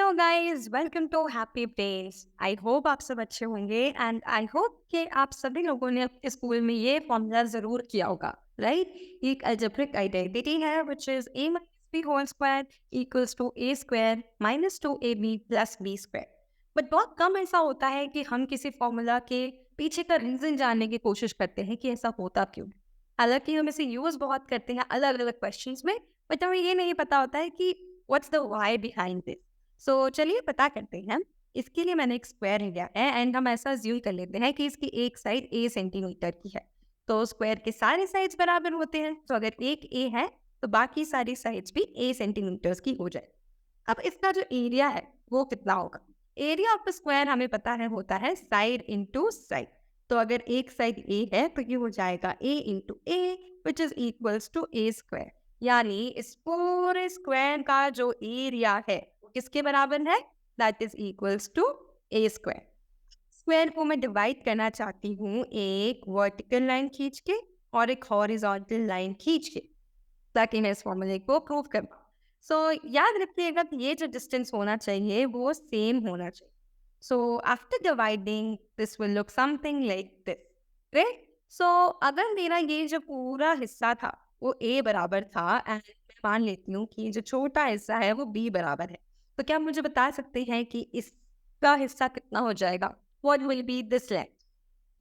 Hello guys, welcome to Happy Days. I hope आप सब अच्छे होंगे एंड आई होप कि आप सभी लोगों ने अपने स्कूल में ये फॉर्मूला जरूर किया होगा, राइट? एक अलजेब्रिक आइडेंटिटी है which is a minus b whole square equals to a square minus 2ab plus b square. But बहुत कम ऐसा होता है कि हम किसी फॉर्मूला के पीछे का रीजन जानने की कोशिश करते हैं कि ऐसा होता क्यों। हालांकि हम इसे यूज बहुत करते हैं अलग अलग क्वेश्चंस में, बट हमें ये नहीं पता होता है कि what's the why behind this. So चलिए पता करते हैं। इसके लिए मैंने एक स्क्वायर लिया है एंड हम ऐसा ज्यूम कर लेते हैं कि इसकी एक साइड a सेंटीमीटर की है। तो स्क्वायर के सारे साइड्स बराबर होते हैं, तो अगर एक a है तो बाकी सारी साइड्स भी a सेंटीमीटर्स की हो जाए। अब इसका जो एरिया है वो कितना होगा? एरिया ऑफ स्क्वायर हमें पता है होता है साइड इंटू साइड। तो अगर एक साइड a है तो ये हो जाएगा a into a which is equals to a square. यानी इस पूरे स्क्वायर का जो एरिया है वो किसके बराबर है? That is equals to a square. Square को मैं डिवाइड करना चाहती हूँ एक वर्टिकल लाइन खींच के और एक हॉरिजॉन्टल लाइन खींच के, ताकि मैं इस फॉर्मूले को प्रूव कर पाऊँ। सो याद रखिएगा कि ये जो डिस्टेंस होना चाहिए वो सेम होना चाहिए। So after dividing this will look something like this, right? So अगर मेरा ये जो पूरा हिस्सा था वो a बराबर था एंड मैं मान लेती हूँ कि ये जो छोटा हिस्सा है वो b बराबर है, तो क्या आप मुझे बता सकते हैं कि इसका हिस्सा कितना हो जाएगा? What will be this length?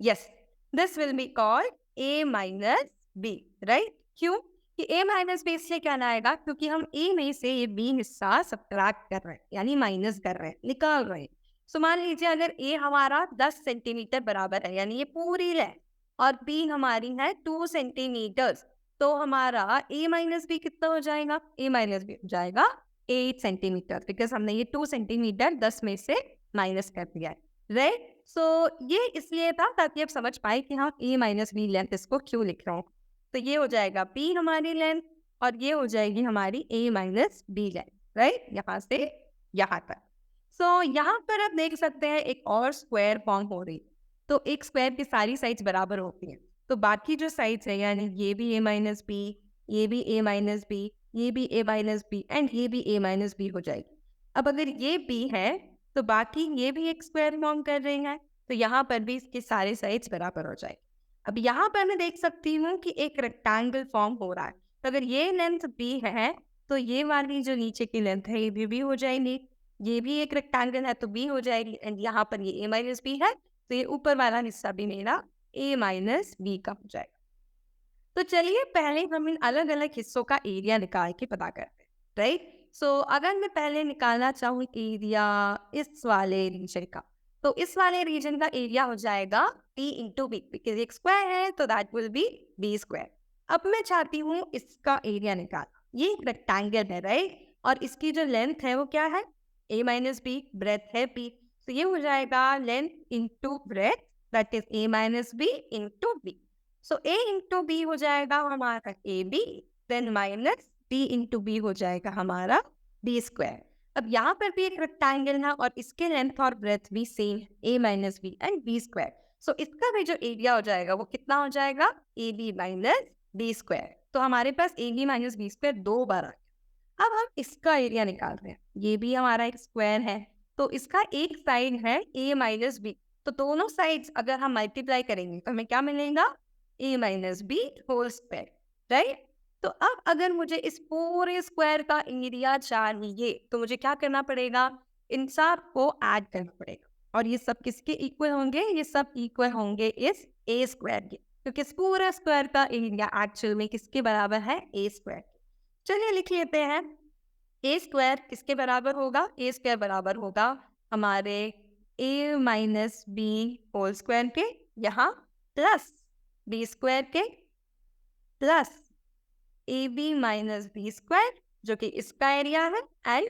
Yes, this will be called a minus b, right? क्यों? कि a minus b इसलिए क्या आएगा क्योंकि हम a में से ये b हिस्सा सब्ट्रैक्ट कर रहे हैं, यानी माइनस कर रहे हैं, निकाल रहे हैं। सो मान लीजिए अगर a हमारा 10 सेंटीमीटर बराबर है, यानी ये पूरी लेंथ, और b हमारी है 2 सेंटीमीटर्स, तो हमारा a माइनस b कितना हो जाएगा? a माइनस b हो जाएगा 8 सेंटीमीटर, बिकॉज हमने ये 2 सेंटीमीटर 10 में से माइनस कर दिया है, राइट? सो ये इसलिए था ताकि आप समझ पाए कि हाँ a माइनस बी लेंथ इसको क्यों लिख रहा हूँ। तो ये हो जाएगा b हमारी लेंथ और ये हो जाएगी हमारी a minus B length, right? यहाँ से यहाँ तक। सो यहाँ पर आप देख सकते हैं एक और स्क्वायर फॉर्म हो रही है। तो एक स्क्वायर की सारी साइड्स बराबर होती हैं, तो बाकी जो साइड्स है यानी ये भी a माइनस बी, ये भी a माइनस बी, ये भी a माइनस बी एंड ये भी a माइनस बी हो जाएगी। अब अगर ये b है तो बाकी ये भी एक स्क्वायर फॉर्म कर रहे हैं, तो यहाँ पर भी इसके सारे साइड्स बराबर हो जाए। अब यहाँ पर मैं देख सकती हूँ कि एक रेक्टेंगल फॉर्म हो रहा है, तो अगर ये लेंथ b है तो ये वाली जो नीचे की लेंथ है ये भी हो जाएगी। ये भी एक रेक्टेंगल है तो b हो जाएगी एंड यहाँ पर ये a माइनस बी है, तो ये ऊपर वाला हिस्सा भी मेरा a माइनस बी का हो जाएगा। तो चलिए पहले हम इन अलग अलग हिस्सों का एरिया निकाल के पता करते हैं, राइट? सो अगर मैं पहले निकालना चाहूँ एरिया इस वाले रीजन का, तो इस वाले रीजन का एरिया हो जाएगा p इंटू बी, बिकॉज एक स्क्वायर है तो that will be b square. अब मैं चाहती हूँ इसका एरिया निकाल। ये एक रेक्टेंगल है, राइट? और इसकी जो लेंथ है वो क्या है? a माइनस बी, ब्रेथ है b, तो ये हो जाएगा length into breadth, that is a minus B into B. So a into B हो जाएगा हमारा A B, then minus b into B हो जाएगा हमारा b स्क्वायर। अब यहाँ पर भी एक रेक्टेंगल है और इसके लेंथ और ब्रेथ भी सेम है, a minus B and b square. So इसका भी जो एरिया हो जाएगा वो कितना हो जाएगा? A B minus B square. तो हमारे पास A B minus B square दो बार आ गया। अब हम इसका एरिया निकाल रहे हैं। ये भी हमारा एक स्क्वायर है, तो इसका एक साइड है a माइनस बी, तो दोनों साइड्स अगर हम मल्टीप्लाई करेंगे तो हमें क्या मिलेगा? a minus B whole square, right? तो अब अगर मुझे इस पूरे स्क्वायर का एरिया चाहिए तो मुझे क्या करना पड़ेगा? इन सब को ऐड करना पड़ेगा, और ये सब किसके इक्वल होंगे? ये सब इक्वल होंगे इस a स्क्वायर के, क्योंकि इस पूरा स्क्वायर का एरिया एक्चुअल में किसके बराबर है? a square. चलिए लिख लेते हैं। a स्क्वायर किसके बराबर होगा? a स्क्वायर बराबर होगा हमारे a minus B whole square के, यहाँ प्लस b स्क्वायर के, plus A B minus B square जो कि इसका एरिया है, एंड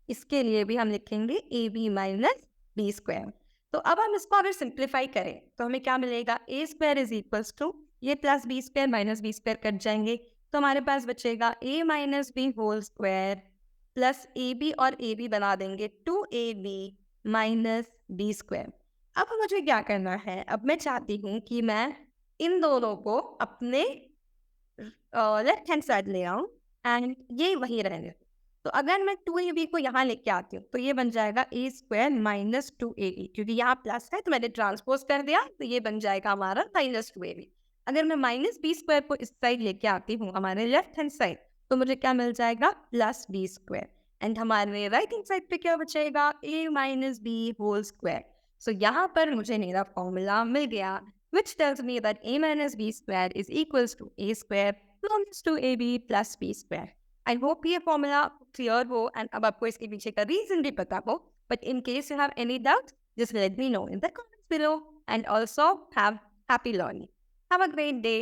इसके लिए भी हम लिखेंगे A B minus B square. तो अब हम इसको अगर सिंप्लीफाई करें तो हमें क्या मिलेगा? A square is equals to ये plus B square minus B square cut जाएंगे, तो हमारे पास बचेगा A minus B whole square plus A B और ए बी बना देंगे 2ab माइनस बी स्क्वायर। अब मुझे क्या करना है? अब मैं चाहती हूँ कि मैं इन दोनों को अपने लेफ्ट हैंड साइड ले आऊँ एंड ये वही रहने दूं। तो अगर मैं 2ab को यहाँ लेके आती हूँ तो ये बन जाएगा a स्क्वायर माइनस 2ab, क्योंकि यहाँ प्लस है तो मैंने ट्रांसपोज कर दिया, तो ये बन जाएगा हमारा माइनस 2ab। अगर मैं माइनस बी स्क्वायर को इस साइड लेके आती हूँ हमारे लेफ्ट हैंड साइड, तो मुझे क्या मिल जाएगा प्लस बी स्क्वायर। एंड हमारे राइट हैंड साइड पे क्या बचेगा a minus B whole square. So यहाँ पर मुझे मेरा फॉर्मूला मिल गया which tells me that a minus b square is equals to a square plus 2ab plus b square. I hope ये फॉर्मूला क्लियर हो एंड अब आपको इसके पीछे का रीजन भी पता हो, but in case you have any doubt just let me know in the comments below, and also have happy learning. Have a great day.